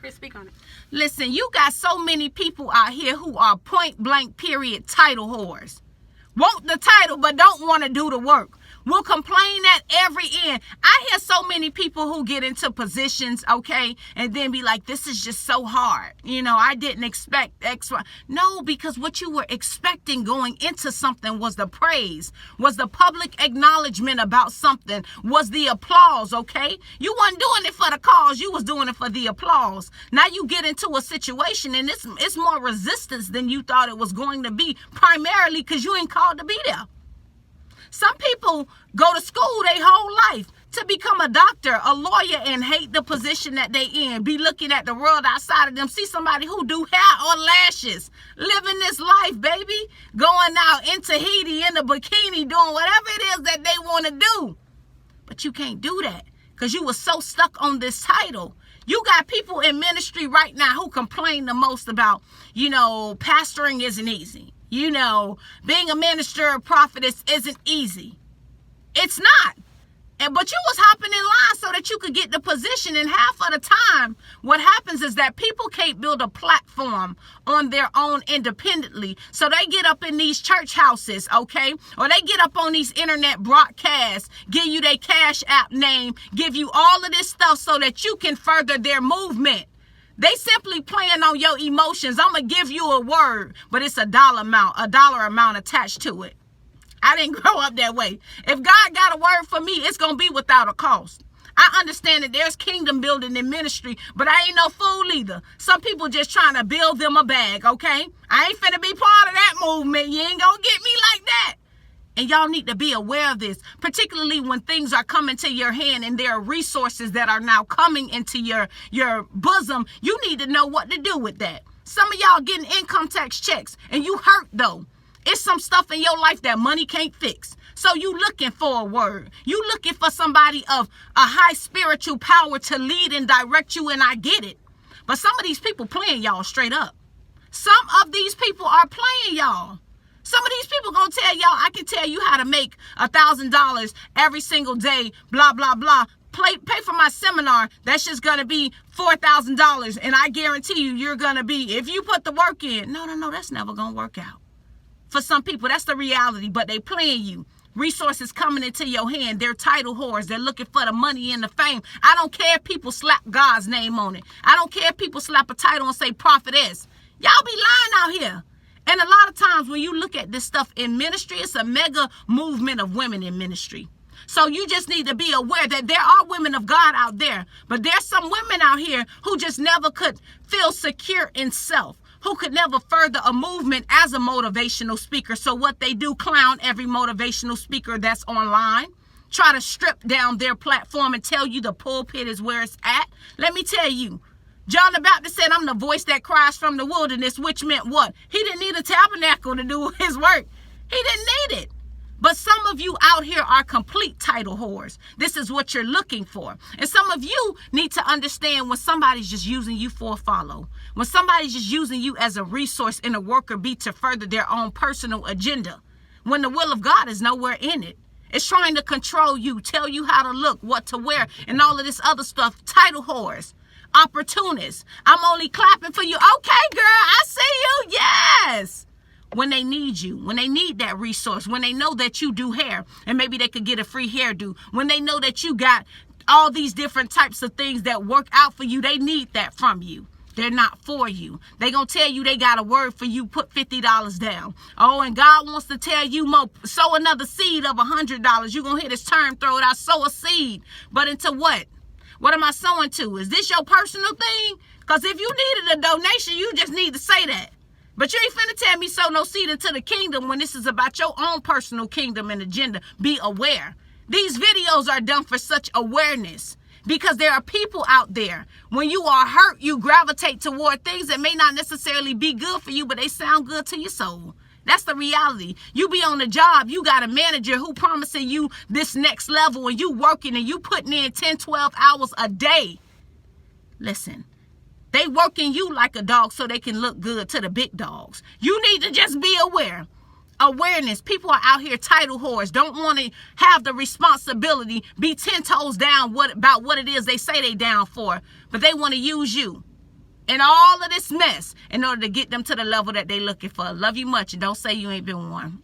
Chris, speak on it. Listen, you got so many people out here who are point blank period title whores. Want the title but don't want to do the work. Will complain at every end. I hear so many people who get into positions, okay, and then be like, this is just so hard. You know, I didn't expect X, Y. No, because what you were expecting going into something was the praise, was the public acknowledgement about something, was the applause, okay? You wasn't doing it for the cause. You was doing it for the applause. Now you get into a situation and it's more resistance than you thought it was going to be, primarily because you ain't called to be there. Some people go to school their whole life to become a doctor, a lawyer, and hate the position that they in. Be looking at the world outside of them. See somebody who do hair or lashes, living this life, baby. Going out in Tahiti in a bikini, doing whatever it is that they want to do. But you can't do that because you were so stuck on this title. You got people in ministry right now who complain the most about, you know, pastoring isn't easy. You know, being a minister or prophetess isn't easy. It's not. But you was hopping in line so that you could get the position. And half of the time, what happens is that people can't build a platform on their own independently. So they get up in these church houses, okay? Or they get up on these internet broadcasts, give you their Cash App name, give you all of this stuff so that you can further their movement. They simply playing on your emotions. I'm going to give you a word, but it's a dollar amount attached to it. I didn't grow up that way. If God got a word for me, it's going to be without a cost. I understand that there's kingdom building in ministry, but I ain't no fool either. Some people just trying to build them a bag, okay? I ain't finna be part of that movement. You ain't going to get me like that. And y'all need to be aware of this, particularly when things are coming to your hand and there are resources that are now coming into your bosom. You need to know what to do with that. Some of y'all getting income tax checks and you hurt though. It's some stuff in your life that money can't fix. So you looking for a word. You looking for somebody of a high spiritual power to lead and direct you, and I get it. But some of these people playing y'all straight up. Some of these people are playing y'all. Some of these people gonna tell y'all, I can tell you how to make $1,000 every single day, blah, blah, blah. Pay for my seminar. That's just gonna be $4,000. And I guarantee you, you're gonna be, if you put the work in. No, that's never gonna work out. For some people, that's the reality, but they playing you. Resources coming into your hand. They're title whores. They're looking for the money and the fame. I don't care if people slap God's name on it. I don't care if people slap a title and say prophetess. Y'all be lying out here. And a lot of times when you look at this stuff in ministry, it's a mega movement of women in ministry. So you just need to be aware that there are women of God out there, but there's some women out here who just never could feel secure in self, who could never further a movement as a motivational speaker. So what they do, clown every motivational speaker that's online, try to strip down their platform and tell you the pulpit is where it's at. Let me tell you, John the Baptist said, I'm the voice that cries from the wilderness, which meant what? He didn't need a tabernacle to do his work. He didn't need it. But some of you out here are complete title whores. This is what you're looking for. And some of you need to understand when somebody's just using you for a follow, when somebody's just using you as a resource in a worker bee to further their own personal agenda, when the will of God is nowhere in it. It's trying to control you, tell you how to look, what to wear, and all of this other stuff. Title whores. Opportunists. I'm only clapping for you. Okay, girl, I see you. Yes. When they need you, when they need that resource, when they know that you do hair and maybe they could get a free hairdo, when they know that you got all these different types of things that work out for you, they need that from you. They're not for you. They gonna tell you they got a word for you, put $50 down. Oh, and God wants to tell you more, sow another seed of $100. You're gonna hit his term, throw it out, sow a seed. But into what? What am I sowing to? Is this your personal thing? Because if you needed a donation, you just need to say that. But you ain't finna tell me sow no seed into the kingdom when this is about your own personal kingdom and agenda. Be aware. These videos are done for such awareness because there are people out there. When you are hurt, you gravitate toward things that may not necessarily be good for you, but they sound good to your soul. That's the reality. You be on the job, you got a manager who promising you this next level and you working and you putting in 10, 12 hours a day. Listen, they working you like a dog so they can look good to the big dogs. You need to just be aware. Awareness. People are out here title whores, don't want to have the responsibility, be 10 toes down about what it is they say they down for, but they want to use you. and all of this mess in order to get them to the level that they looking for. Love you much, and don't say you ain't been one.